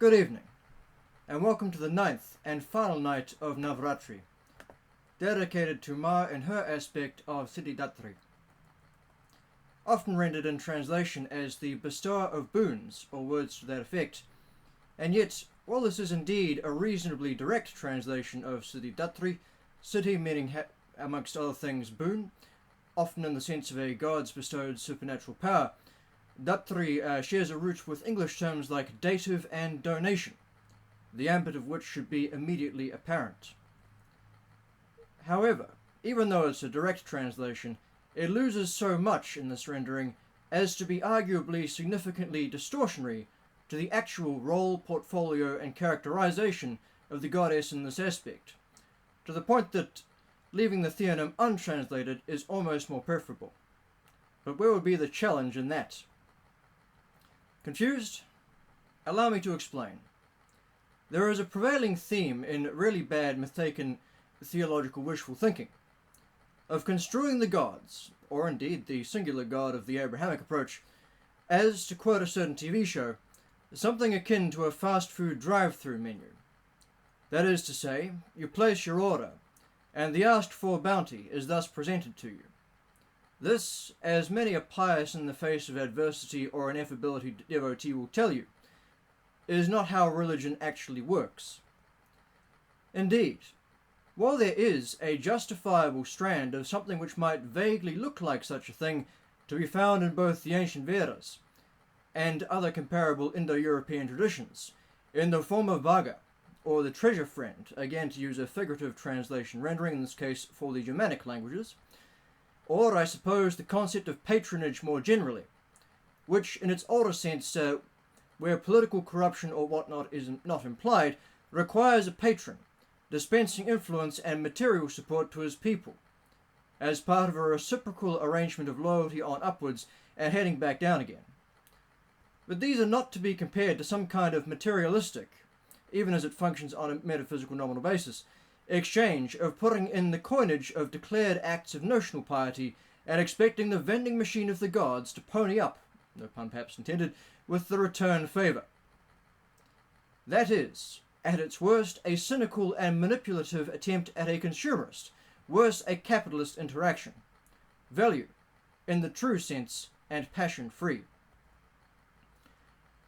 Good evening, and welcome to the ninth and final night of NavRatri, dedicated to Ma and Her Aspect of SiddhiDhatri, often rendered in translation as the Bestower of Boons, or words to that effect. And yet, while this is indeed a reasonably direct translation of SiddhiDhatri, Siddhi meaning, amongst other things, boon, often in the sense of a god's bestowed supernatural power, Dhatri shares a root with English terms like dative and donation, the ambit of which should be immediately apparent. However, even though it's a direct translation, it loses so much in this rendering as to be arguably significantly distortionary to the actual role, portfolio, and characterization of the goddess in this aspect, to the point that leaving the theonym untranslated is almost more preferable. But where would be the challenge in that? Confused? Allow me to explain. There is a prevailing theme in really bad mistaken theological wishful thinking of construing the gods, or indeed the singular god of the Abrahamic approach, as, to quote a certain TV show, something akin to a fast food drive-through menu. That is to say, you place your order, and the asked for bounty is thus presented to you. This, as many a pious in the face of adversity or ineffability devotee will tell you, is not how religion actually works. Indeed, while there is a justifiable strand of something which might vaguely look like such a thing to be found in both the ancient Vedas and other comparable Indo-European traditions, in the form of Bhaga, or the treasure friend, again to use a figurative translation rendering, in this case for the Germanic languages, or, I suppose, the concept of patronage more generally, which, in its older sense, where political corruption or whatnot is not implied, requires a patron, dispensing influence and material support to his people, as part of a reciprocal arrangement of loyalty on upwards and heading back down again. But these are not to be compared to some kind of materialistic, even as it functions on a metaphysical nominal basis, exchange of putting in the coinage of declared acts of notional piety and expecting the vending machine of the gods to pony up, no pun perhaps intended, with the return favour. That is, at its worst, a cynical and manipulative attempt at a consumerist, worse, a capitalist interaction. Value, in the true sense, and passion-free.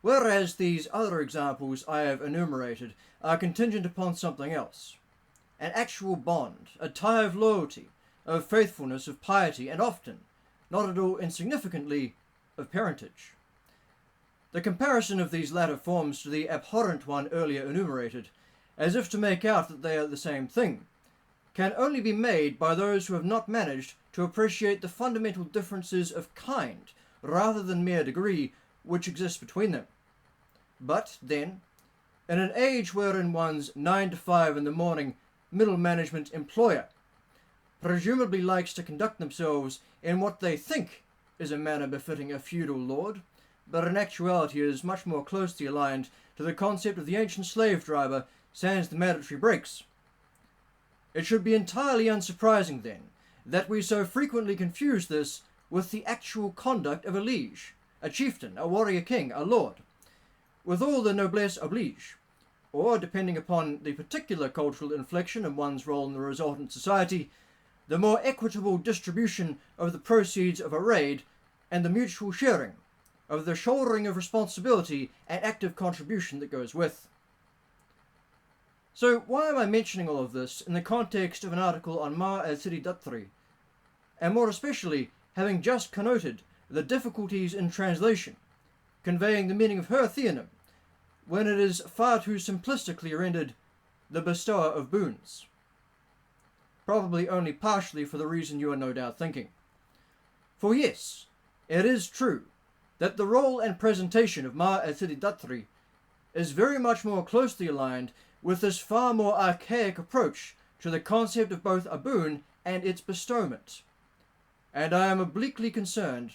Whereas these other examples I have enumerated are contingent upon something else. An actual bond, a tie of loyalty, of faithfulness, of piety, and often, not at all insignificantly, of parentage. The comparison of these latter forms to the abhorrent one earlier enumerated, as if to make out that they are the same thing, can only be made by those who have not managed to appreciate the fundamental differences of kind, rather than mere degree, which exist between them. But, then, in an age wherein one's 9 to 5 in the morning middle management employer presumably likes to conduct themselves in what they think is a manner befitting a feudal lord, but in actuality is much more closely aligned to the concept of the ancient slave driver sans the mandatory breaks. It should be entirely unsurprising, then, that we so frequently confuse this with the actual conduct of a liege, a chieftain, a warrior king, a lord, with all the noblesse oblige, or, depending upon the particular cultural inflection of one's role in the resultant society, the more equitable distribution of the proceeds of a raid and the mutual sharing of the shouldering of responsibility and active contribution that goes with. So why am I mentioning all of this in the context of an article on Ma as SiddhiDhatri, and more especially having just connoted the difficulties in translation, conveying the meaning of her theonym, when it is far too simplistically rendered the Bestower of Boons? Probably only partially for the reason you are no doubt thinking. For yes, it is true that the role and presentation of Ma as SiddhiDhatri is very much more closely aligned with this far more archaic approach to the concept of both a boon and its bestowment. And I am obliquely concerned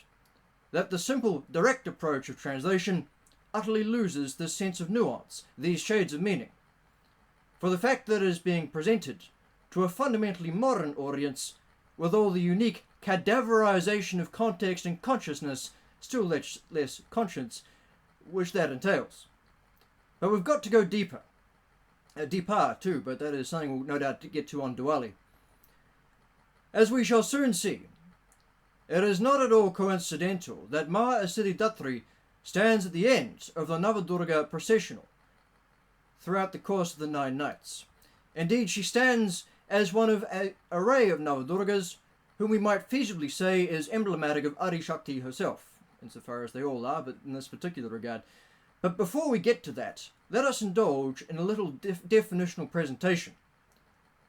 that the simple, direct approach of translation utterly loses this sense of nuance, these shades of meaning. For the fact that it is being presented to a fundamentally modern audience with all the unique cadaverization of context and consciousness, still less conscience, which that entails. But we've got to go deeper. Deeper too, but that is something we'll no doubt get to on Diwali. As we shall soon see, it is not at all coincidental that Ma as SiddhiDhatri stands at the end of the NavaDurga processional throughout the course of the 9 nights. Indeed, she stands as one of an array of NavaDurgas, whom we might feasibly say is emblematic of Adi Shakti herself, insofar as they all are, but in this particular regard. But before we get to that, let us indulge in a little definitional presentation.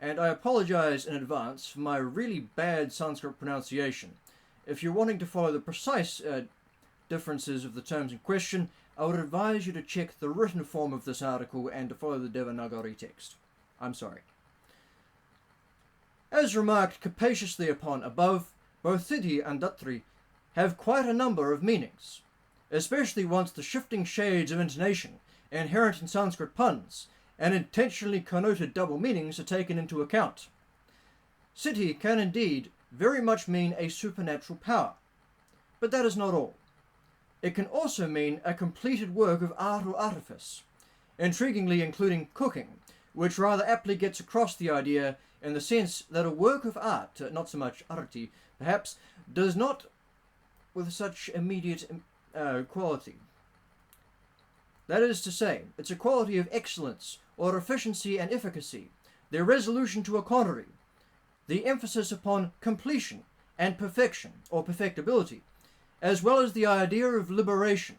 And I apologize in advance for my really bad Sanskrit pronunciation. If you're wanting to follow the precise differences of the terms in question, I would advise you to check the written form of this article and to follow the Devanagari text. I'm sorry. As remarked capaciously upon above, both Siddhi and Dhatri have quite a number of meanings, especially once the shifting shades of intonation inherent in Sanskrit puns and intentionally connoted double meanings are taken into account. Siddhi can indeed very much mean a supernatural power, but that is not all. It can also mean a completed work of art or artifice, intriguingly including cooking, which rather aptly gets across the idea in the sense that a work of art, not so much arti, perhaps, does not with such immediate quality. That is to say, it's a quality of excellence, or efficiency and efficacy, their resolution to a quantity, the emphasis upon completion and perfection, or perfectibility, as well as the idea of liberation,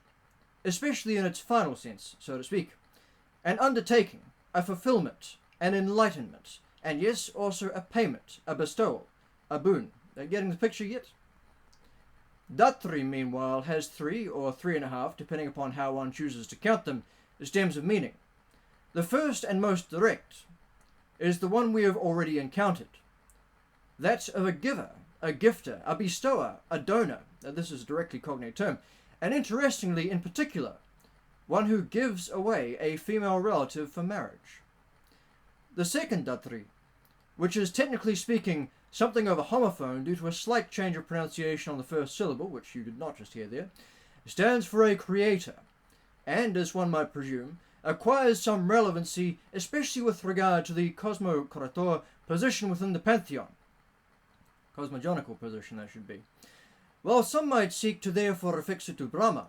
especially in its final sense, so to speak, an undertaking, a fulfillment, an enlightenment, and yes, also a payment, a bestowal, a boon. Getting the picture yet? Dhatri, meanwhile, has 3 or 3.5, depending upon how one chooses to count them, stems of meaning. The first and most direct is the one we have already encountered, that of a giver, a gifter, a bestower, a donor. This is a directly cognate term, and interestingly, in particular, one who gives away a female relative for marriage. The second Dhatri, which is technically speaking something of a homophone due to a slight change of pronunciation on the first syllable, which you did not just hear there, stands for a creator, and, as one might presume, acquires some relevancy, especially with regard to the cosmokrator position within the pantheon. Cosmogonical position, that should be. While some might seek to therefore affix it to Brahma,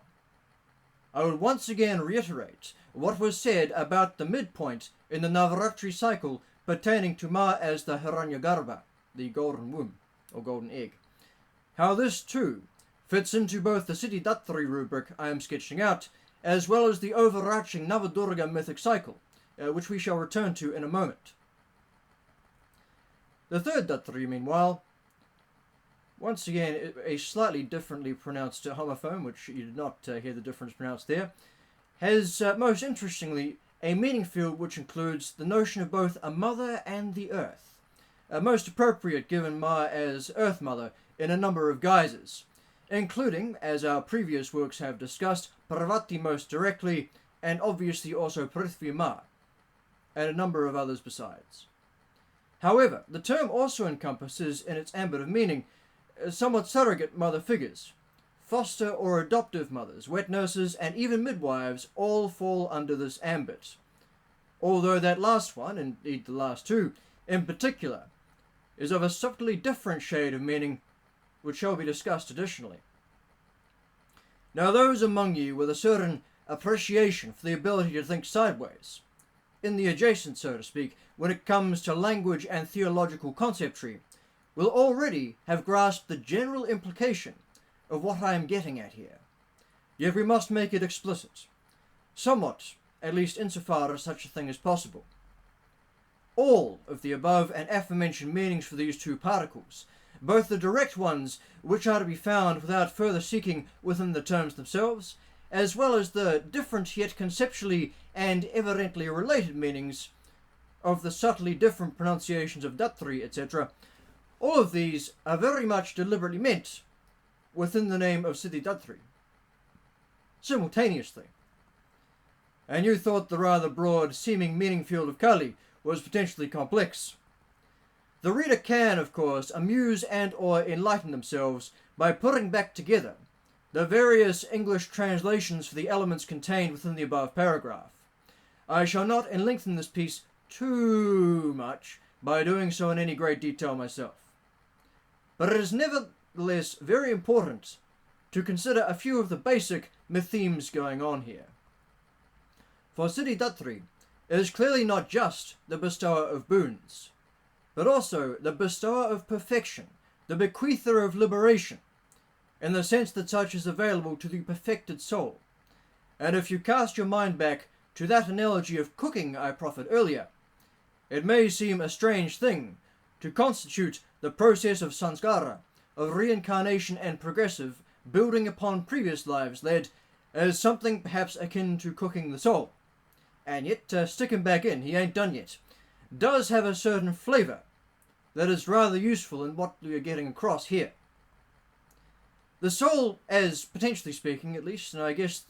I would once again reiterate what was said about the midpoint in the NavRatri Cycle pertaining to Ma as the Hiranyagarbha, the golden womb, or golden egg. How this, too, fits into both the SiddhiDhatri rubric I am sketching out, as well as the overarching NavaDurga Mythic Cycle, which we shall return to in a moment. The third Dhatri, meanwhile, once again a slightly differently pronounced homophone, which you did not hear the difference pronounced there, has, most interestingly, a meaning field which includes the notion of both a mother and the earth, most appropriate given Ma as Earth Mother in a number of guises, including, as our previous works have discussed, Parvati most directly, and obviously also Prithvi Ma, and a number of others besides. However, the term also encompasses in its ambit of meaning somewhat surrogate mother figures. Foster or adoptive mothers, wet nurses, and even midwives all fall under this ambit, although that last one, indeed the last two, in particular, is of a subtly different shade of meaning, which shall be discussed additionally. Now those among you with a certain appreciation for the ability to think sideways, in the adjacent, so to speak, when it comes to language and theological conceptry, will already have grasped the general implication of what I am getting at here. Yet we must make it explicit, somewhat, at least insofar as such a thing is possible. All of the above and aforementioned meanings for these two particles, both the direct ones which are to be found without further seeking within the terms themselves, as well as the different yet conceptually and evidently related meanings of the subtly different pronunciations of Dhatri, etc., all of these are very much deliberately meant within the name of SiddhiDhatri, simultaneously. And you thought the rather broad seeming meaning field of Kali was potentially complex. The reader can, of course, amuse and or enlighten themselves by putting back together the various English translations for the elements contained within the above paragraph, I shall not lengthen this piece too much by doing so in any great detail myself. But it is nevertheless very important to consider a few of the basic mythemes going on here. For SiddhiDhatri is clearly not just the bestower of boons, but also the bestower of perfection, the bequeather of liberation, in the sense that such is available to the perfected soul. And if you cast your mind back to that analogy of cooking I proffered earlier, it may seem a strange thing to constitute the process of sanskara, of reincarnation and progressive, building upon previous lives led, as something perhaps akin to cooking the soul. And yet, stick him back in, he ain't done yet. Does have a certain flavour that is rather useful in what we are getting across here. The soul, as potentially speaking at least, and I guess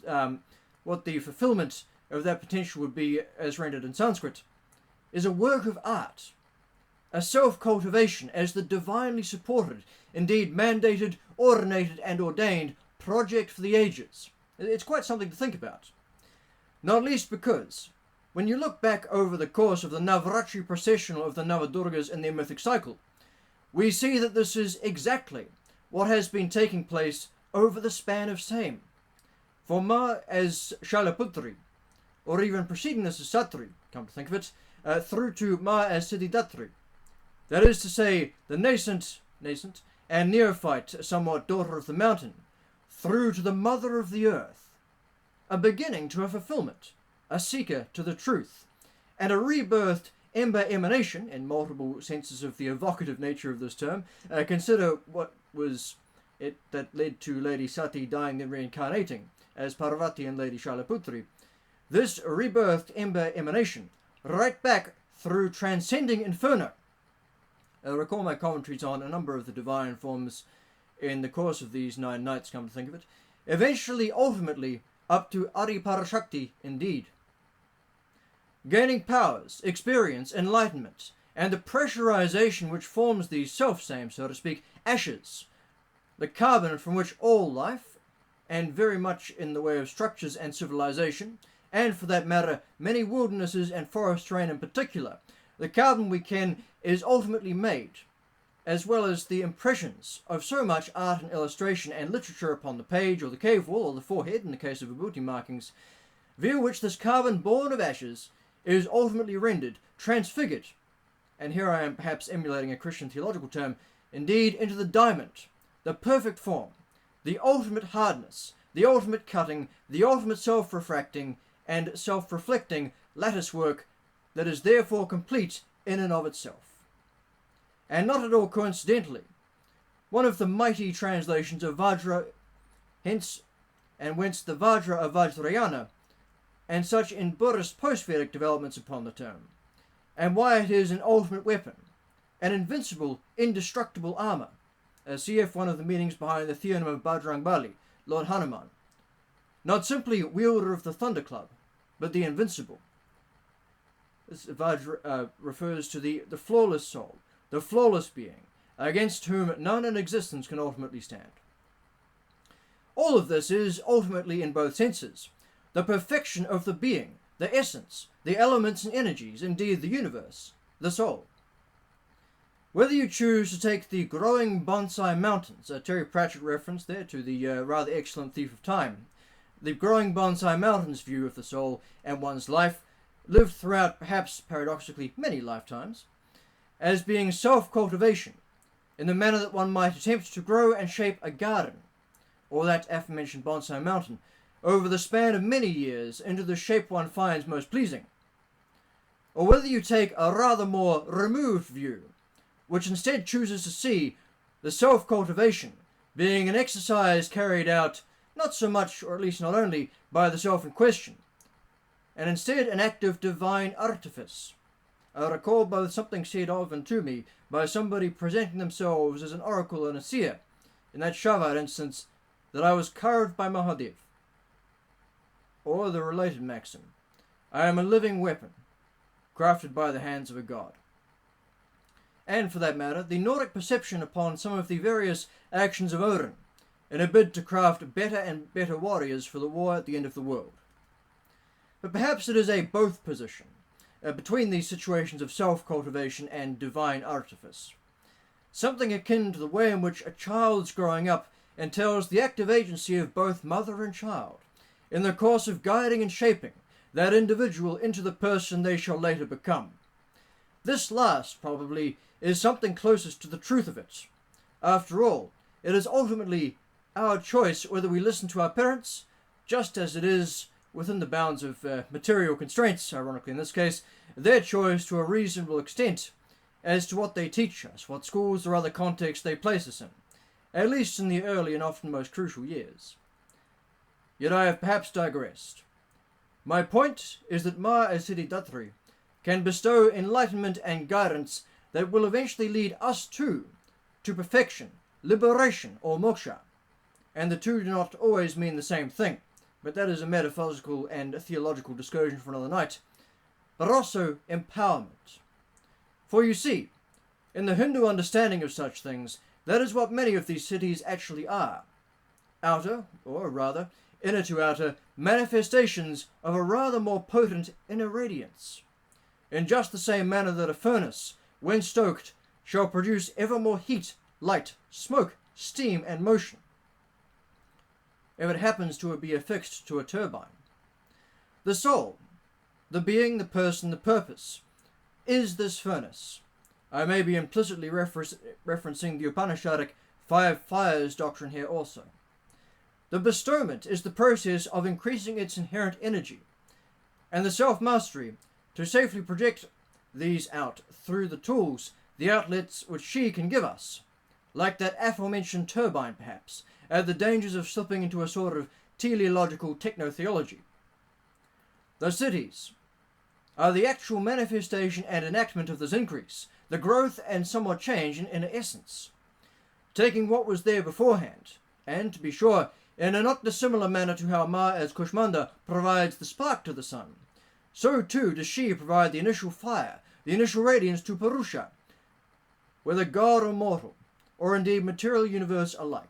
what the fulfillment of that potential would be as rendered in Sanskrit, is a work of art, a self-cultivation as the divinely supported, indeed mandated, ordinated and ordained project for the ages. It's quite something to think about. Not least because, when you look back over the course of the NavRatri processional of the NavaDurgas in their mythic cycle, we see that this is exactly what has been taking place over the span of same. For Ma as Shailaputri, or even preceding this as Satri, come to think of it, through to Ma as SiddhiDhatri. That is to say, the nascent and neophyte, somewhat daughter of the mountain, through to the mother of the earth, a beginning to a fulfillment, a seeker to the truth, and a rebirthed ember emanation, in multiple senses of the evocative nature of this term. Consider what was it that led to Lady Sati dying and reincarnating as Parvati and Lady Shailaputri. This rebirthed ember emanation, right back through transcending inferno. Recall my commentaries on a number of the divine forms in the course of these 9 nights, come to think of it, eventually, ultimately, up to Adi Parashakti indeed. Gaining powers, experience, enlightenment, and the pressurization which forms these self-same, so to speak, ashes, the carbon from which all life, and very much in the way of structures and civilization, and for that matter, many wildernesses and forest terrain in particular, the carbon we ken is ultimately made, as well as the impressions of so much art and illustration and literature upon the page or the cave wall or the forehead in the case of vibhuti markings, via which this carbon born of ashes is ultimately rendered, transfigured, and here I am perhaps emulating a Christian theological term, indeed into the diamond, the perfect form, the ultimate hardness, the ultimate cutting, the ultimate self-refracting and self-reflecting lattice work that is therefore complete in and of itself. And not at all coincidentally, one of the mighty translations of Vajra, hence and whence the Vajra of Vajrayana, and such in Buddhist post-Vedic developments upon the term, and why it is an ultimate weapon, an invincible, indestructible armour, as cf. One of the meanings behind the theonym of Bajrang Bali, Lord Hanuman. Not simply wielder of the Thunder Club, but the invincible. This Vajra refers to the flawless soul, the flawless being, against whom none in existence can ultimately stand. All of this is, ultimately in both senses, the perfection of the being, the essence, the elements and energies, indeed the universe, the soul. Whether you choose to take the growing bonsai mountains, a Terry Pratchett reference there to the rather excellent Thief of Time, the growing bonsai mountains view of the soul and one's life, lived throughout perhaps paradoxically many lifetimes, as being self-cultivation, in the manner that one might attempt to grow and shape a garden, or that aforementioned bonsai mountain, over the span of many years into the shape one finds most pleasing. Or whether you take a rather more removed view, which instead chooses to see the self-cultivation being an exercise carried out not so much, or at least not only, by the self in question, and instead an act of divine artifice. I recall both something said of and to me by somebody presenting themselves as an oracle and a seer, in that Shavar instance, that I was carved by Mahadev. Or the related maxim, I am a living weapon, crafted by the hands of a god. And for that matter, the Nordic perception upon some of the various actions of Odin, in a bid to craft better and better warriors for the war at the end of the world. but perhaps it is a both position, between these situations of self-cultivation and divine artifice. Something akin to the way in which a child's growing up entails the active agency of both mother and child, in the course of guiding and shaping that individual into the person they shall later become. This last, probably, is something closest to the truth of it. After all, it is ultimately our choice whether we listen to our parents, just as it is, within the bounds of material constraints, ironically in this case, their choice to a reasonable extent as to what they teach us, what schools or other contexts they place us in, at least in the early and often most crucial years. Yet I have perhaps digressed. My point is that Ma as SiddhiDhatri can bestow enlightenment and guidance that will eventually lead us too to perfection, liberation, or moksha. And the two do not always mean the same thing, but that is a metaphysical and theological discussion for another night. But also empowerment. For you see, in the Hindu understanding of such things, that is what many of these siddhis actually are. Outer, or rather, inner to outer, manifestations of a rather more potent inner radiance. In just the same manner that a furnace, when stoked, shall produce ever more heat, light, smoke, steam, and motion, if it happens to be affixed to a turbine. The soul, the being, the person, the purpose, is this furnace. I may be implicitly referencing the Upanishadic 5 fires doctrine here also. The bestowment is the process of increasing its inherent energy, and the self-mastery to safely project these out through the tools, the outlets which she can give us, like that aforementioned turbine perhaps, at the dangers of slipping into a sort of teleological techno-theology. The siddhis are the actual manifestation and enactment of this increase, the growth and somewhat change in inner essence, taking what was there beforehand, and, to be sure, in a not dissimilar manner to how Ma as Kushmanda provides the spark to the sun, so too does she provide the initial fire, the initial radiance to Purusha, whether god or mortal, or indeed material universe alike,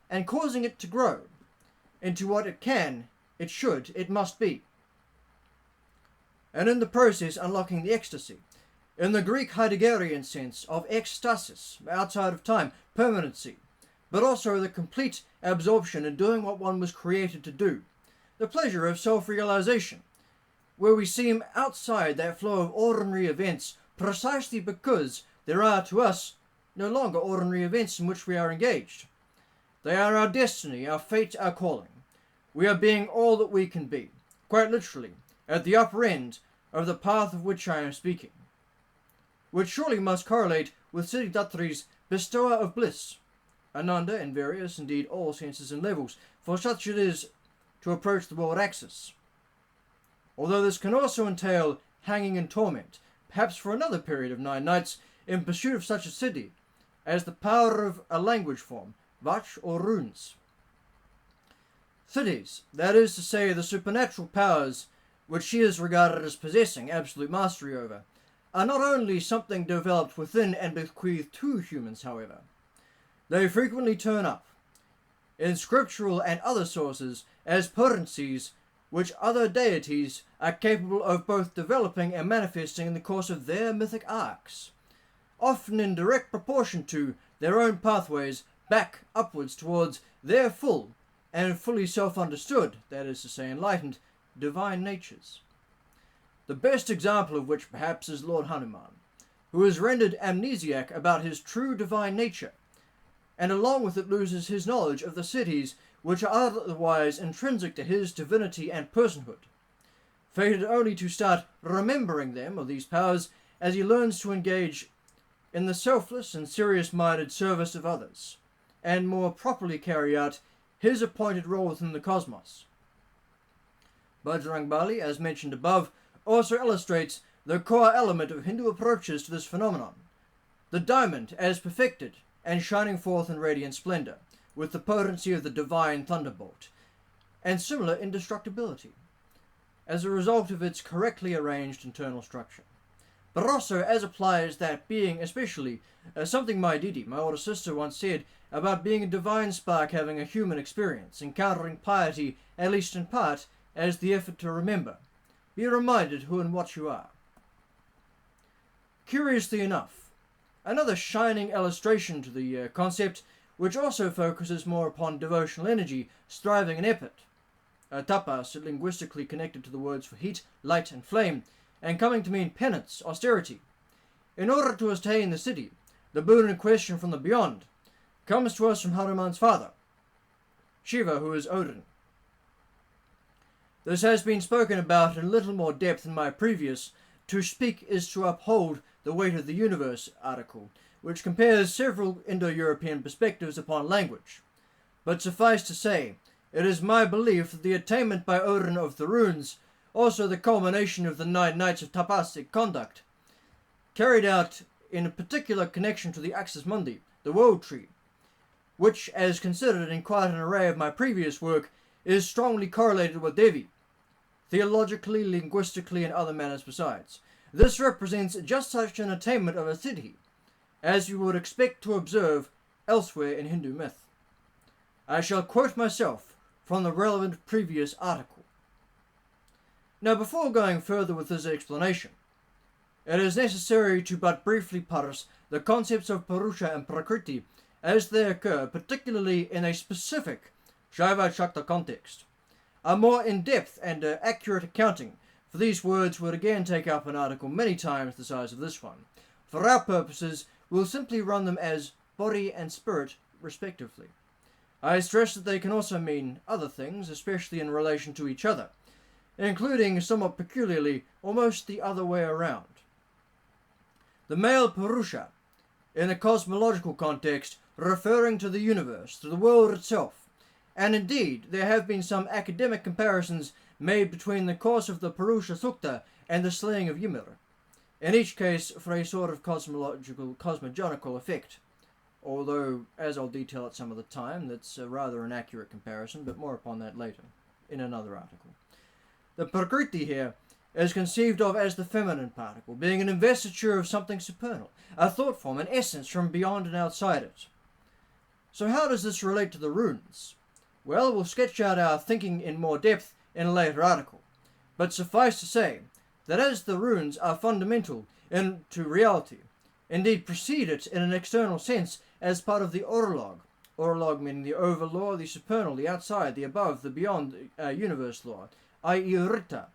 and causing it to grow into what it can, it should, it must be. And in the process unlocking the ecstasy, in the Greek Heideggerian sense of ekstasis, outside of time, permanency, but also the complete absorption in doing what one was created to do, the pleasure of self-realization, where we seem outside that flow of ordinary events precisely because there are to us no longer ordinary events in which we are engaged. They are our destiny, our fate, our calling. We are being all that we can be, quite literally, at the upper end of the path of which I am speaking, which surely must correlate with SiddhiDhatri's bestower of bliss, Ananda in various, indeed all senses and levels, for such it is to approach the world axis. Although this can also entail hanging in torment, perhaps for another period of 9 nights, in pursuit of such a siddhi, as the power of a language form, vach or runes. Siddhis, that is to say the supernatural powers which she is regarded as possessing absolute mastery over, are not only something developed within and bequeathed to humans, however. They frequently turn up, in scriptural and other sources, as potencies which other deities are capable of both developing and manifesting in the course of their mythic arcs, often in direct proportion to their own pathways back upwards towards their full and fully self-understood, that is to say enlightened, divine natures. The best example of which perhaps is Lord Hanuman, who is rendered amnesiac about his true divine nature, and along with it loses his knowledge of the siddhis which are otherwise intrinsic to his divinity and personhood, fated only to start remembering them, or these powers, as he learns to engage in the selfless and serious-minded service of others, and more properly carry out his appointed role within the cosmos. Bajrangbali, as mentioned above, also illustrates the core element of Hindu approaches to this phenomenon, the diamond as perfected and shining forth in radiant splendor, with the potency of the divine thunderbolt, and similar indestructibility, as a result of its correctly arranged internal structure. But also as applies that being, especially, something my Didi, my older sister, once said about being a divine spark having a human experience, encountering piety, at least in part, as the effort to remember, be reminded who and what you are. Curiously enough, another shining illustration to the concept, which also focuses more upon devotional energy, striving and effort. Tapas, linguistically connected to the words for heat, light and flame, and coming to mean penance, austerity. In order to attain the siddhi, the boon in question from the beyond, comes to us from Hanuman's father, Shiva, who is Odin. This has been spoken about in a little more depth in my previous "To speak is to uphold the weight of the universe" article, which compares several Indo-European perspectives upon language. But suffice to say, it is my belief that the attainment by Odin of the runes, also the culmination of the 9 nights of tapasic conduct, carried out in a particular connection to the axis mundi, the world tree, which, as considered in quite an array of my previous work, is strongly correlated with Devi, theologically, linguistically, and other manners besides. This represents just such an attainment of a siddhi, as you would expect to observe elsewhere in Hindu myth. I shall quote myself from the relevant previous article. Now, before going further with this explanation, it is necessary to but briefly parse the concepts of Purusha and Prakriti as they occur, particularly in a specific Shaiva Shakta context. A more in-depth and accurate accounting for these words would again take up an article many times the size of this one. For our purposes, we'll simply run them as body and spirit, respectively. I stress that they can also mean other things, especially in relation to each other, including, somewhat peculiarly, almost the other way around. The male Purusha, in a cosmological context, referring to the universe, to the world itself, and indeed there have been some academic comparisons made between the course of the Purusha Sukta and the slaying of Ymir, in each case for a sort of cosmogonical effect, although, as I'll detail at some other time, that's rather an accurate comparison, but more upon that later, in another article. The Prakriti here is conceived of as the feminine particle, being an investiture of something supernal, a thought form, an essence from beyond and outside it. So how does this relate to the runes? Well, we'll sketch out our thinking in more depth in a later article, but suffice to say that as the runes are fundamental to reality, indeed precede it in an external sense as part of the orolog meaning the overlaw, the supernal, the outside, the above, the beyond universe law, i.e. Rita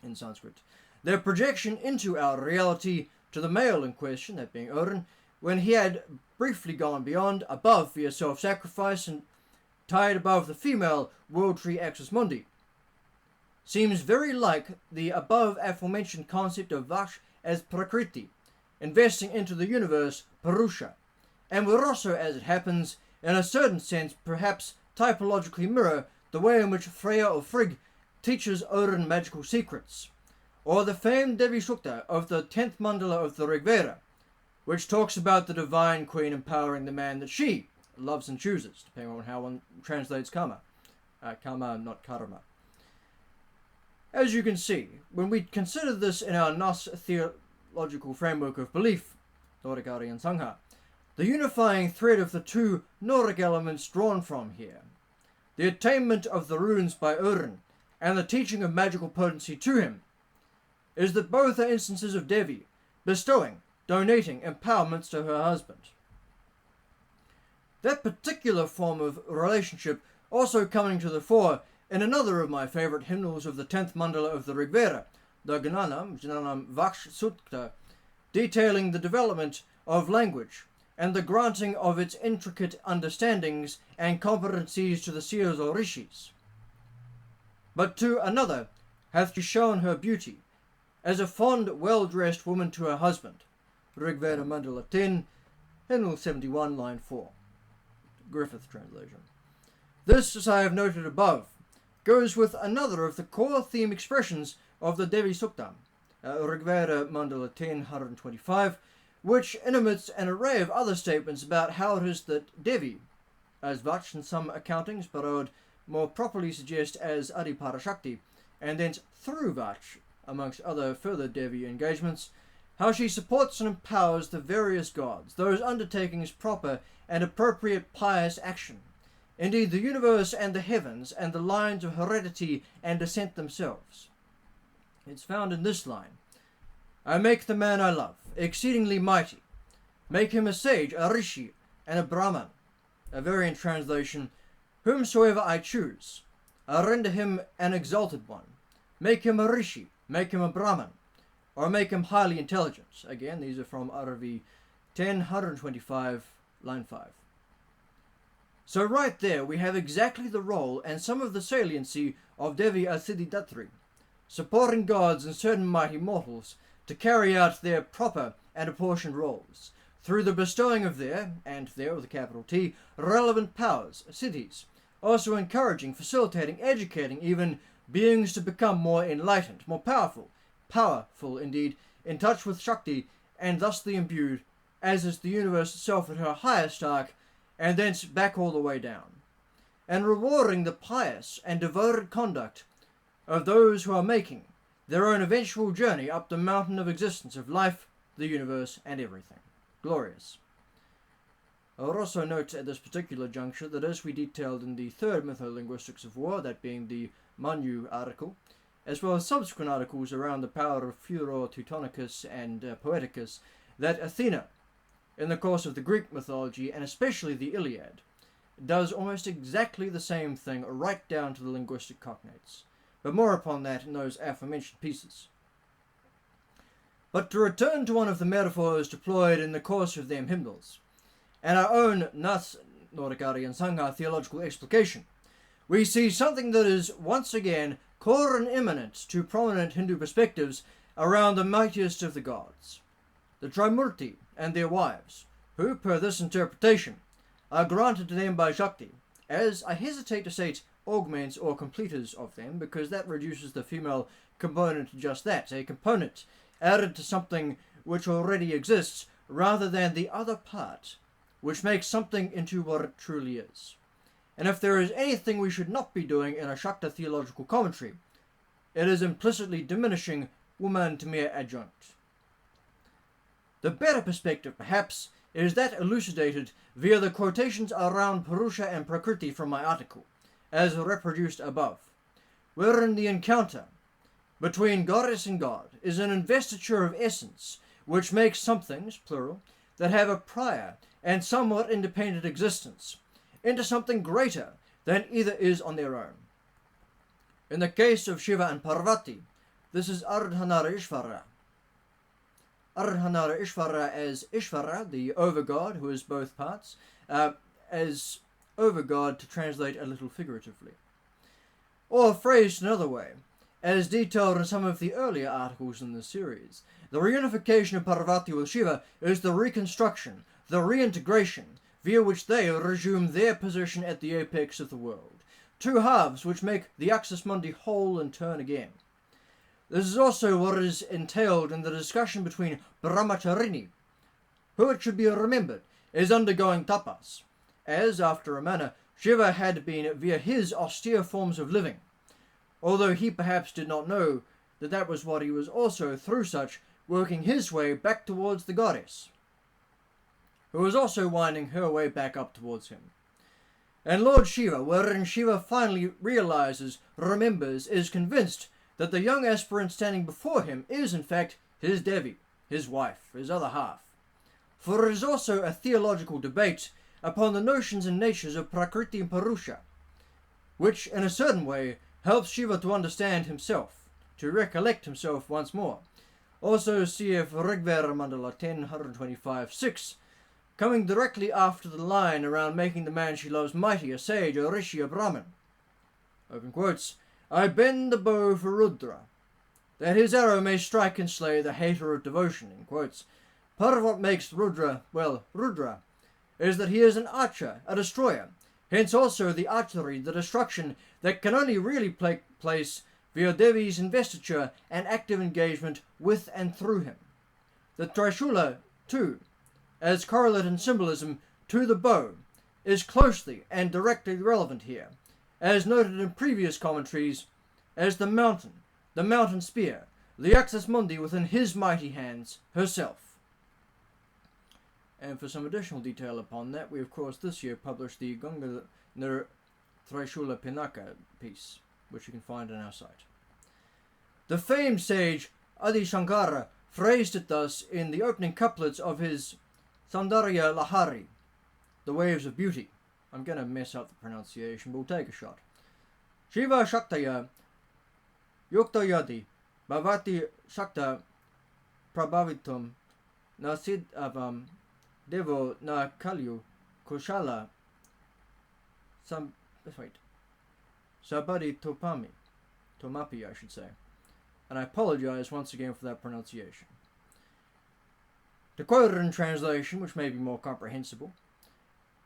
in Sanskrit, their projection into our reality to the male in question, that being Odin, when he had briefly gone beyond, above via self-sacrifice and tied above the female world tree axis mundi, seems very like the above aforementioned concept of Vash as Prakriti, investing into the universe Purusha, and would also, as it happens, in a certain sense perhaps typologically mirror the way in which Freyja or Frigg teaches Odin magical secrets, or the famed Devi Sukta of the 10th mandala of the Rig Veda, which talks about the divine queen empowering the man that she loves and chooses, depending on how one translates karma. Karma, not karma. As you can see, when we consider this in our Nas theological framework of belief, Nordic, Arya and Sangha, the unifying thread of the two Nordic elements drawn from here, the attainment of the runes by Odin, and the teaching of magical potency to him, is that both are instances of Devi bestowing, donating empowerments to her husband. That particular form of relationship also coming to the fore in another of my favourite hymnals of the 10th mandala of the Rig Veda, the Jnanam Vaksh Sukta, detailing the development of language and the granting of its intricate understandings and competencies to the seers or rishis. But to another hath she shown her beauty, as a fond, well-dressed woman to her husband. Rig Veda Mandala 10, Hymnal 71, line 4. Griffith translation. This, as I have noted above, goes with another of the core theme expressions of the Devi Sukta, Rig Veda Mandala 10, 125, which intimates an array of other statements about how it is that Devi, as Vach in some accountings, but I would more properly suggest as Adi Parashakti, and thence through Vach, amongst other further Devi engagements, how she supports and empowers the various gods, those undertakings proper and appropriate pious action, indeed the universe and the heavens and the lines of heredity and descent themselves. It's found in this line: I make the man I love exceedingly mighty, make him a sage, a rishi, and a brahman. A variant translation: whomsoever I choose, I render him an exalted one, make him a rishi, make him a brahman, or make him highly intelligent. Again, these are from RV 1025, line 5. So right there we have exactly the role and some of the saliency of Devi SiddhiDhatri, supporting gods and certain mighty mortals to carry out their proper and apportioned roles, through the bestowing of their, and their with a capital T, relevant powers, siddhis, also encouraging, facilitating, educating even beings to become more enlightened, more powerful indeed, in touch with Shakti, and thusly imbued, as is the universe itself at her highest arc, and thence back all the way down, and rewarding the pious and devoted conduct of those who are making their own eventual journey up the mountain of existence of life, the universe, and everything. Glorious. I would also note at this particular juncture that, as we detailed in the third Mytholinguistics of War, that being the Manu article, as well as subsequent articles around the power of Furor Teutonicus and Poeticus, that Athena, in the course of the Greek mythology, and especially the Iliad, does almost exactly the same thing right down to the linguistic cognates. But more upon that in those aforementioned pieces. But to return to one of the metaphors deployed in the course of them hymnals, and our own Nordic Aryan Sangha theological explication, we see something that is once again core and immanent to prominent Hindu perspectives around the mightiest of the gods, the Trimurti and their wives, who, per this interpretation, are granted to them by Shakti, as I hesitate to say it augments or completers of them, because that reduces the female component to just that, a component added to something which already exists, rather than the other part, which makes something into what it truly is. And if there is anything we should not be doing in a Shakta theological commentary, it is implicitly diminishing woman to mere adjunct. The better perspective, perhaps, is that elucidated via the quotations around Purusha and Prakriti from my article, as reproduced above, wherein the encounter between goddess and god is an investiture of essence, which makes some things, plural, that have a prior and somewhat independent existence, into something greater than either is on their own. In the case of Shiva and Parvati, this is Ardhanara Ishvara. Ardhanara Ishvara as Ishvara, the over-god, who is both parts, as over-god to translate a little figuratively. Or phrased another way, as detailed in some of the earlier articles in the series, the reunification of Parvati with Shiva is the reconstruction, the reintegration, via which they resume their position at the apex of the world. Two halves which make the axis mundi whole and turn again. This is also what is entailed in the discussion between Brahmacharini, who, it should be remembered, is undergoing tapas, as, after a manner, Shiva had been via his austere forms of living, although he perhaps did not know that that was what he was also, through such, working his way back towards the goddess, who was also winding her way back up towards him. And Lord Shiva, wherein Shiva finally realizes, remembers, is convinced that the young aspirant standing before him is in fact his Devi, his wife, his other half. For it is also a theological debate upon the notions and natures of Prakriti and Purusha, which in a certain way helps Shiva to understand himself, to recollect himself once more. Also cf. Rigveda Mandala 10, 125, 6, coming directly after the line around making the man she loves mighty, a sage, a rishi, a brahman. Open quotes, I bend the bow for Rudra, that his arrow may strike and slay the hater of devotion, in quotes. Part of what makes Rudra, well, Rudra, is that he is an archer, a destroyer, hence also the archery, the destruction that can only really take place via Devi's investiture and active engagement with and through him. The Trishula, too, as correlate in symbolism to the bow, is closely and directly relevant here, as noted in previous commentaries, as the mountain spear, the axis mundi within his mighty hands, herself. And for some additional detail upon that, we of course this year published the Gunga Trishula Pinaka piece, which you can find on our site. The famed sage Adi Shankara phrased it thus in the opening couplets of his Saundarya Lahari, The Waves of Beauty. I'm going to mess up the pronunciation, but we'll take a shot. Shiva Shaktaya Yuktayadi Bhavati Shakta Prabhavitum Na Siddhavam Devo Na Kalyu Kushala Sabadi Tomapi, I should say. And I apologize once again for that pronunciation. To quote it in translation, which may be more comprehensible,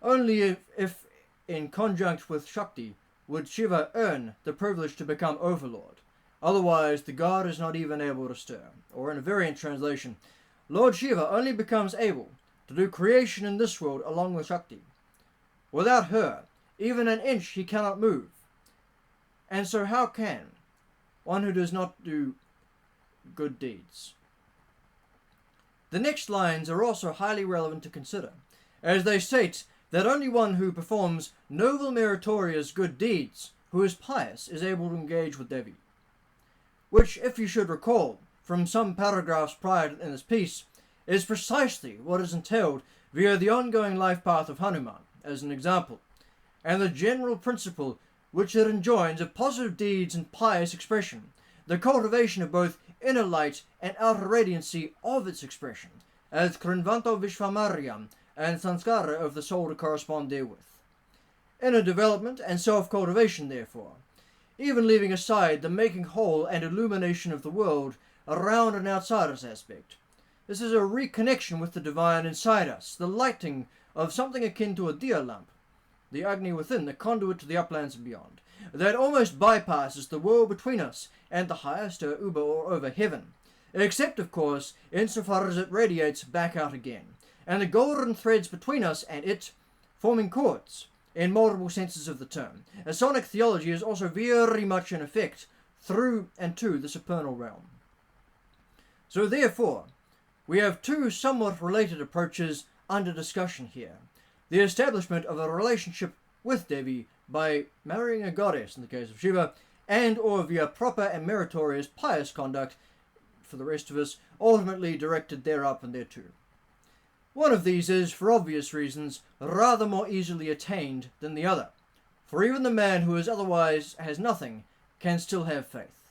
only if in conjunct with Shakti would Shiva earn the privilege to become overlord. Otherwise, the god is not even able to stir. Or in a variant translation, Lord Shiva only becomes able to do creation in this world along with Shakti. Without her, even an inch he cannot move. And so how can one who does not do good deeds? The next lines are also highly relevant to consider, as they state that only one who performs noble meritorious good deeds, who is pious, is able to engage with Devi. Which, if you should recall, from some paragraphs prior in this piece, is precisely what is entailed via the ongoing life path of Hanuman, as an example, and the general principle which it enjoins of positive deeds and pious expression, the cultivation of both inner light and outer radiancy of its expression, as Krinvanto Vishvamaryam and Sanskara of the soul to correspond therewith. Inner development and self-cultivation, therefore, even leaving aside the making whole and illumination of the world around and outside its aspect. This is a reconnection with the divine inside us, the lighting of something akin to a diya lamp, the Agni within, the conduit to the uplands and beyond, that almost bypasses the world between us and the highest uber or over heaven, except, of course, insofar as it radiates back out again, and the golden threads between us and it forming chords, in multiple senses of the term. A sonic theology is also very much in effect through and to the supernal realm. So therefore, we have two somewhat related approaches under discussion here. The establishment of a relationship with Devi by marrying a goddess in the case of Shiva, and or via proper and meritorious pious conduct for the rest of us, ultimately directed thereup and thereto. One of these is, for obvious reasons, rather more easily attained than the other, for even the man who is otherwise has nothing can still have faith.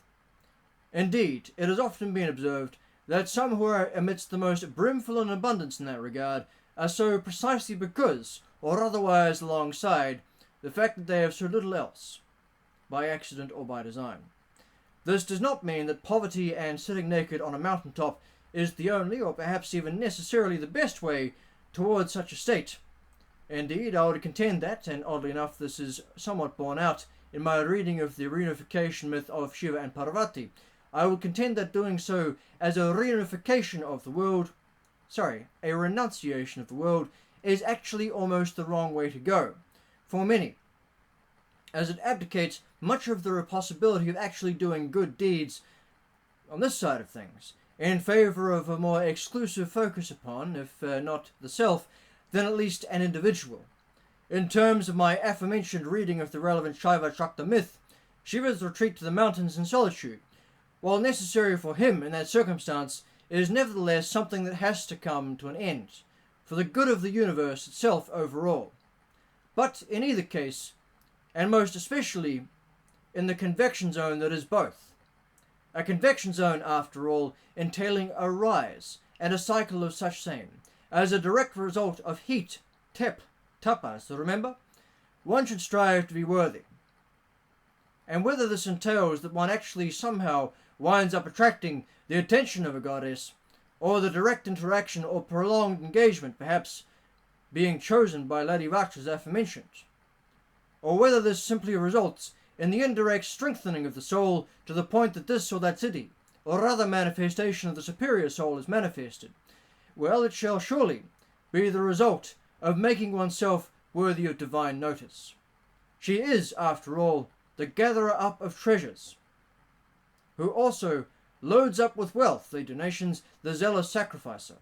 Indeed, it has often been observed that some who are amidst the most brimful in abundance in that regard are so precisely because, or otherwise alongside, the fact that they have so little else, by accident or by design. This does not mean that poverty and sitting naked on a mountaintop is the only, or perhaps even necessarily the best way towards such a state. Indeed, I would contend that, and oddly enough this is somewhat borne out in my reading of the reunification myth of Shiva and Parvati, I would contend that doing so as a reunification of the world, a renunciation of the world, is actually almost the wrong way to go, for many, as it abdicates much of the possibility of actually doing good deeds on this side of things, in favour of a more exclusive focus upon, if not the self, then at least an individual. In terms of my aforementioned reading of the relevant Shaiva Shakta myth, Shiva's retreat to the mountains in solitude, while necessary for him in that circumstance, is nevertheless something that has to come to an end, for the good of the universe itself overall. But in either case, and most especially in the convection zone that is both, a convection zone, after all, entailing a rise and a cycle of such same, as a direct result of heat, tapas, remember? One should strive to be worthy. And whether this entails that one actually somehow winds up attracting the attention of a goddess, or the direct interaction or prolonged engagement perhaps being chosen by Lady Vaksh aforementioned, or whether this simply results in the indirect strengthening of the soul to the point that this or that siddhi, or other manifestation of the superior soul is manifested, well, it shall surely be the result of making oneself worthy of divine notice. She is, after all, the gatherer up of treasures, who also loads up with wealth, the donations, the zealous sacrificer.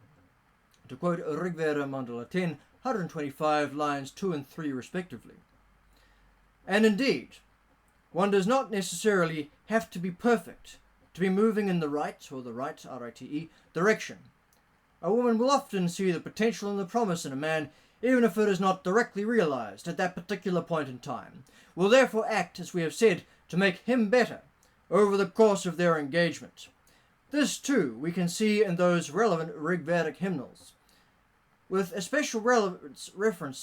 To quote Rigveda Mandala 10, 125 lines 2 and 3 respectively. And indeed, one does not necessarily have to be perfect to be moving in the right, or the right, R-I-T-E, direction. A woman will often see the potential and the promise in a man, even if it is not directly realized at that particular point in time, will therefore act, as we have said, to make him better over the course of their engagement. This, too, we can see in those relevant Rigvedic hymnals, with especial reference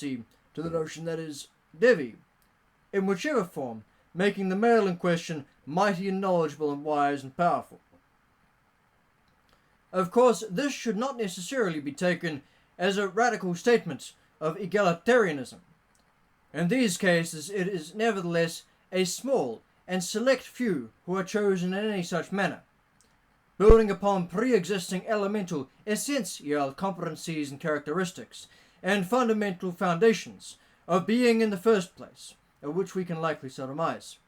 to the notion that is Devi, in whichever form, making the male in question mighty and knowledgeable and wise and powerful. Of course, this should not necessarily be taken as a radical statement of egalitarianism. In these cases, it is nevertheless a small and select few who are chosen in any such manner, building upon pre-existing elemental essential competencies and characteristics, and fundamental foundations of being in the first place, of which we can likely surmise.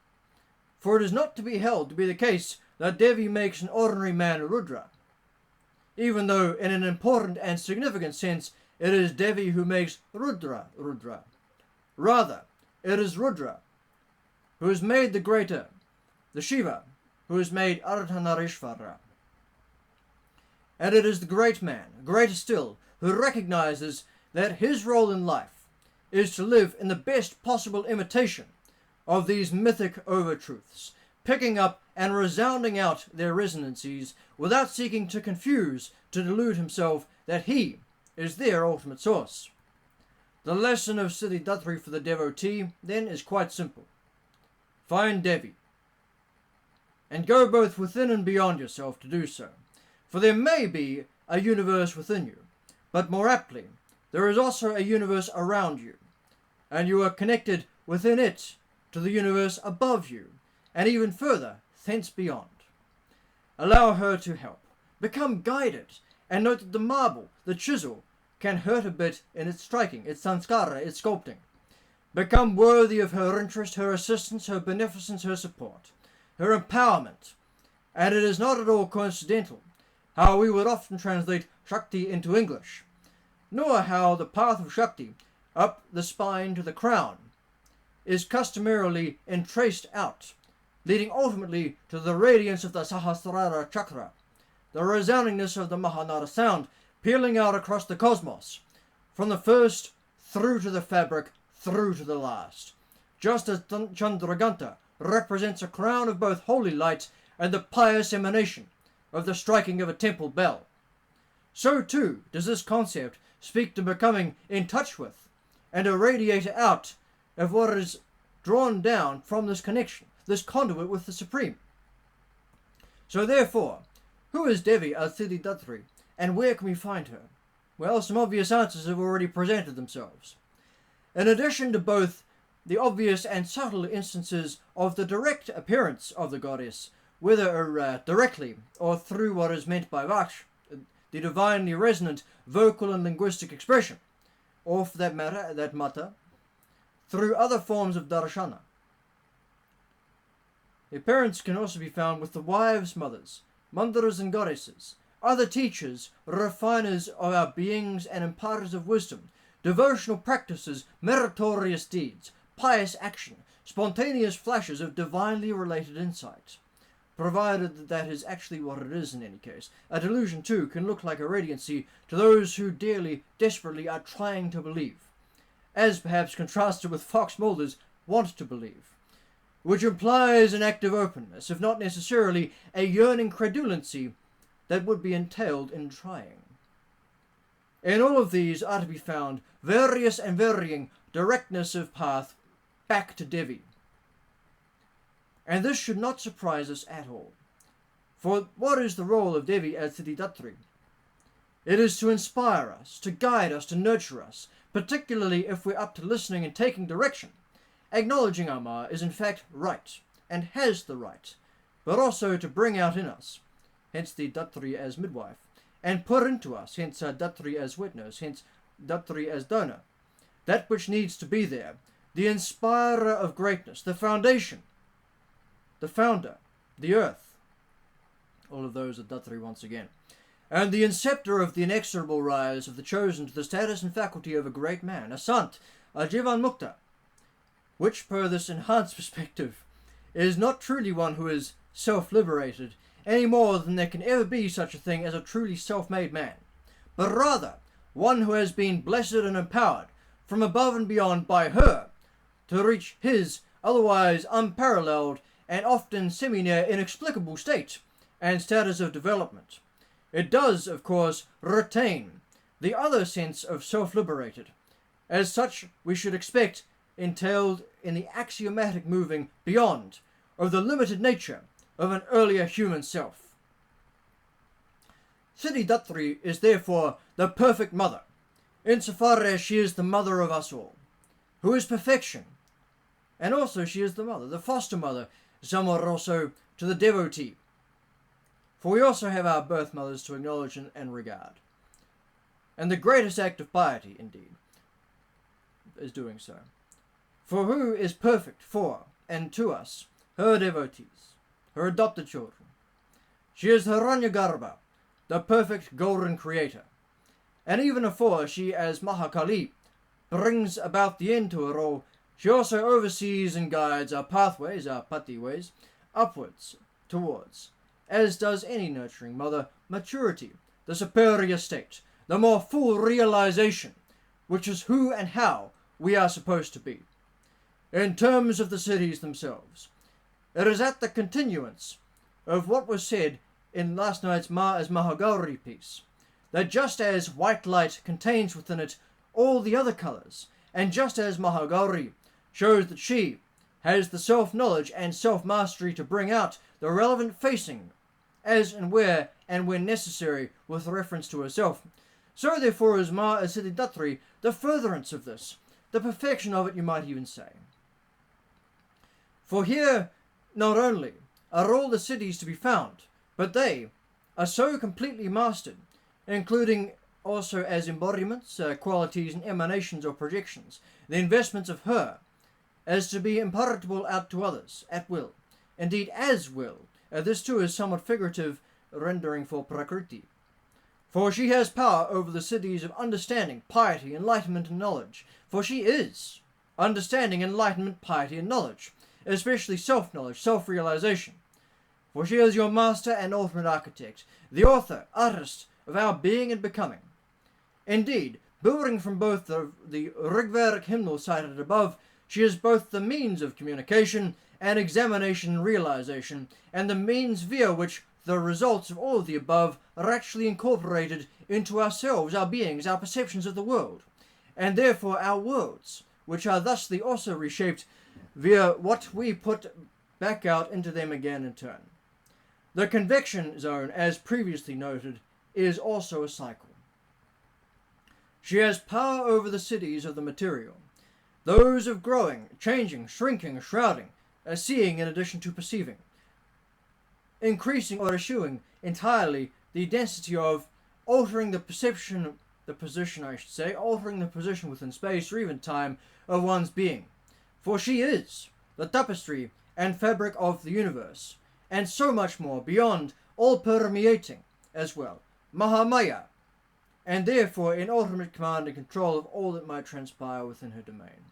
For it is not to be held to be the case that Devi makes an ordinary man a Rudra, even though in an important and significant sense it is Devi who makes Rudra Rudra. Rather, it is Rudra who has made the greater, the Shiva who has made Ardhanarishvara. And it is the great man, greater still, who recognizes that his role in life is to live in the best possible imitation of these mythic overtruths, picking up and resounding out their resonancies without seeking to confuse, to delude himself that he is their ultimate source. The lesson of SiddhiDhatri for the devotee, then, is quite simple. Find Devi, and go both within and beyond yourself to do so. For there may be a universe within you, but more aptly, there is also a universe around you, and you are connected within it to the universe above you, and even further, thence beyond. Allow her to help. Become guided, and note that the marble, the chisel, can hurt a bit in its striking, its sanskara, its sculpting. Become worthy of her interest, her assistance, her beneficence, her support, her empowerment. And it is not at all coincidental how we would often translate Shakti into English, nor how the path of Shakti, up the spine to the crown, is customarily entraced out, leading ultimately to the radiance of the Sahasrara chakra, the resoundingness of the Mahanara sound, peeling out across the cosmos, from the first through to the fabric, through to the last, just as Chandraganta represents a crown of both holy light and the pious emanation of the striking of a temple bell. So too does this concept speak to becoming in touch with and a radiator out of what is drawn down from this connection, this conduit with the Supreme. So therefore, who is Devi as SiddhiDhatri, and where can we find her? Well, some obvious answers have already presented themselves. In addition to both the obvious and subtle instances of the direct appearance of the goddess, whether directly or through what is meant by Vaksh, the divinely resonant vocal and linguistic expression, or for that matter, that mata, through other forms of darshana. The appearance can also be found with the wives, mothers, mandaras and goddesses, other teachers, refiners of our beings and imparters of wisdom, devotional practices, meritorious deeds, pious action, spontaneous flashes of divinely related insight. Provided that that is actually what it is in any case. A delusion, too, can look like a radiancy to those who dearly, desperately are trying to believe, as perhaps contrasted with fox molders want to believe, which implies an active openness, if not necessarily a yearning credulancy that would be entailed in trying. In all of these are to be found various and varying directness of path back to Devi. And this should not surprise us at all. For what is the role of Devi as SiddhiDhatri? It is to inspire us, to guide us, to nurture us, particularly if we're up to listening and taking direction, acknowledging our Ma is in fact right, and has the right, but also to bring out in us, hence the Dhatri as midwife, and put into us, hence Dhatri as witness, hence Dhatri as donor, that which needs to be there, the inspirer of greatness, the foundation, the founder, the earth. All of those are Dhatri once again. And the inceptor of the inexorable rise of the chosen to the status and faculty of a great man, a sant, a Jivan Mukta, which per this enhanced perspective is not truly one who is self-liberated any more than there can ever be such a thing as a truly self-made man, but rather one who has been blessed and empowered from above and beyond by her to reach his otherwise unparalleled and often semi-near inexplicable state and status of development. It does, of course, retain the other sense of self-liberated. As such, we should expect entailed in the axiomatic moving beyond of the limited nature of an earlier human self. SiddhiDhatri is therefore the perfect mother, insofar as she is the mother of us all, who is perfection, and also she is the mother, the foster mother, Zamoroso, to the devotee. For we also have our birth mothers to acknowledge and regard. And the greatest act of piety, indeed, is doing so. For who is perfect for and to us, her devotees, her adopted children? She is Hiranyagarbha, the perfect golden creator. And even afore she, as Mahakali, brings about the end to it all, she also oversees and guides our pathways, our pati ways, upwards, towards, as does any nurturing mother, maturity, the superior state, the more full realization, which is who and how we are supposed to be. In terms of the Siddhis themselves, it is at the continuance of what was said in last night's Mahagauri piece, that just as white light contains within it all the other colours, and just as Mahagauri shows that she has the self-knowledge and self-mastery to bring out the relevant facing as and when necessary with reference to herself, so therefore is SiddhiDhatri the furtherance of this, the perfection of it, you might even say. For here not only are all the Siddhis to be found, but they are so completely mastered, including also as embodiments, qualities and emanations or projections, the investments of her, as to be impartible out to others, at will, indeed as will. This too is somewhat figurative rendering for Prakriti. For she has power over the Siddhis of understanding, piety, enlightenment and knowledge. For she is understanding, enlightenment, piety and knowledge, especially self-knowledge, self-realization. For she is your master and ultimate architect, the author, artist of our being and becoming. Indeed, building from both the Rigvedic hymnal cited above, she is both the means of communication and examination and realization, and the means via which the results of all of the above are actually incorporated into ourselves, our beings, our perceptions of the world, and therefore our worlds, which are thusly also reshaped via what we put back out into them again in turn. The convection zone, as previously noted, is also a cycle. She has power over the Siddhis of the material, those of growing, changing, shrinking, shrouding, seeing in addition to perceiving, increasing or eschewing entirely the density of altering the perception, the position I should say, altering the position within space or even time of one's being. For she is the tapestry and fabric of the universe, and so much more beyond, all permeating as well, Mahamaya, and therefore in ultimate command and control of all that might transpire within her domain.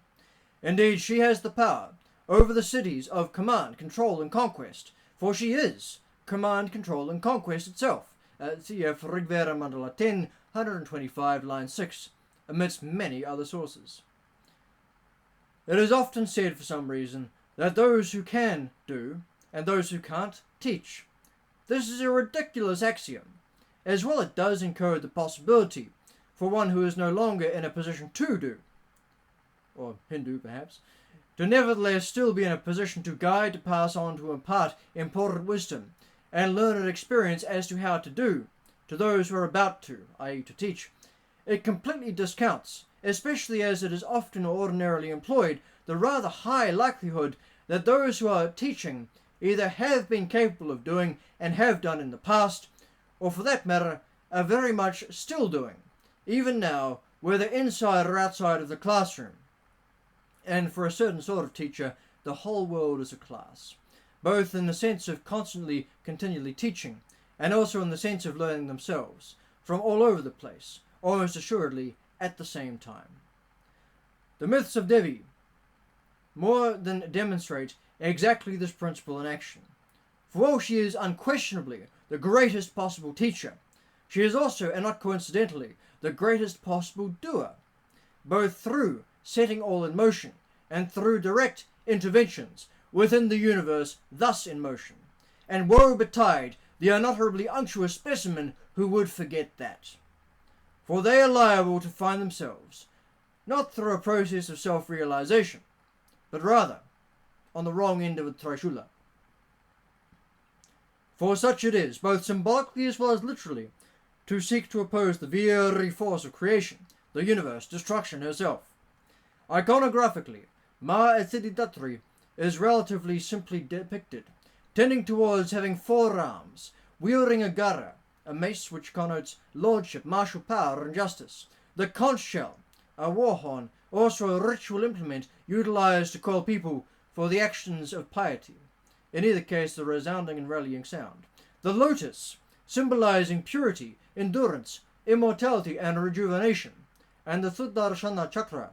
Indeed, she has the power over the Siddhis of command, control, and conquest, for she is command, control, and conquest itself. Cf. Rigveda Mandala 10, 125, line 6, amidst many other sources. It is often said for some reason that those who can do, and those who can't teach. This is a ridiculous axiom. As well it does encode the possibility for one who is no longer in a position to do, or Hindu perhaps, to nevertheless still be in a position to guide, to pass on, to impart important wisdom, and learned experience as to how to do, to those who are about to, i.e. to teach. It completely discounts, especially as it is often or ordinarily employed, the rather high likelihood that those who are teaching either have been capable of doing and have done in the past, or for that matter, are very much still doing, even now, whether inside or outside of the classroom. And for a certain sort of teacher, the whole world is a class, both in the sense of constantly, continually teaching, and also in the sense of learning themselves, from all over the place, almost assuredly at the same time. The myths of Devi more than demonstrate exactly this principle in action. For while she is unquestionably the greatest possible teacher, she is also, and not coincidentally, the greatest possible doer, both through setting all in motion and through direct interventions within the universe thus in motion. And woe betide the unutterably unctuous specimen who would forget that. For they are liable to find themselves, not through a process of self-realization, but rather on the wrong end of the trishula. For such it is, both symbolically as well as literally, to seek to oppose the very force of creation, the universe, destruction herself. Iconographically, SiddhiDhatri is relatively simply depicted, tending towards having 4 arms, wielding a gara, a mace which connotes lordship, martial power, and justice, the conch shell, a war horn, also a ritual implement utilized to call people for the actions of piety, in either case the resounding and rallying sound, the lotus, symbolizing purity, endurance, immortality, and rejuvenation, and the Sudarshana chakra,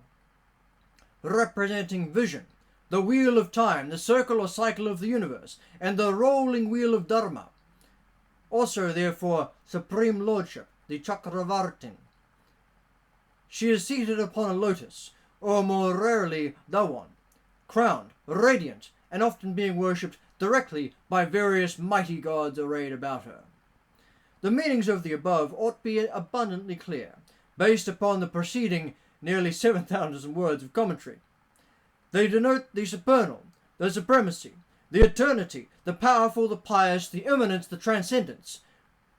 representing vision, the wheel of time, the circle or cycle of the universe, and the rolling wheel of dharma. Also, therefore, supreme lordship, the Chakravartin. She is seated upon a lotus, or more rarely, Dawan, crowned, radiant, and often being worshipped directly by various mighty gods arrayed about her. The meanings of the above ought to be abundantly clear, based upon the preceding nearly 7,000 words of commentary. They denote the supernal, the supremacy, the eternity, the powerful, the pious, the immanence, the transcendence,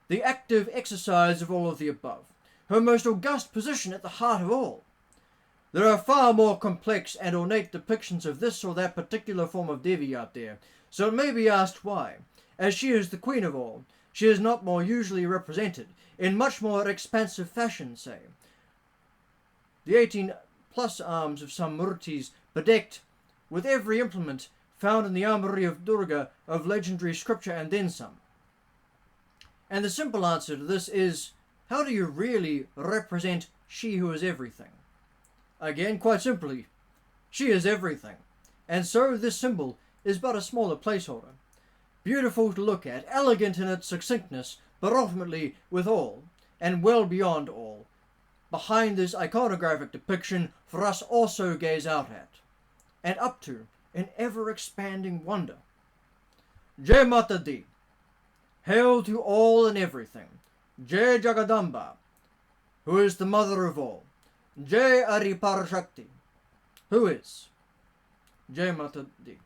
the active exercise of all of the above, her most august position at the heart of all. There are far more complex and ornate depictions of this or that particular form of Devi out there, so it may be asked why, as she is the queen of all, she is not more usually represented, in much more expansive fashion, say. The 18+ arms of some murtis bedecked with every implement found in the armory of Durga of legendary scripture and then some. And the simple answer to this is, how do you really represent she who is everything? Again, quite simply, she is everything, and so this symbol is but a smaller placeholder. Beautiful to look at, elegant in its succinctness, but ultimately with all, and well beyond all, behind this iconographic depiction for us also gaze out at, and up to, in ever-expanding wonder. Jai Mata Di, hail to all and everything. Jai Jagadamba, who is the mother of all. Jai Ari Parashakti, who is Jai Mata Di.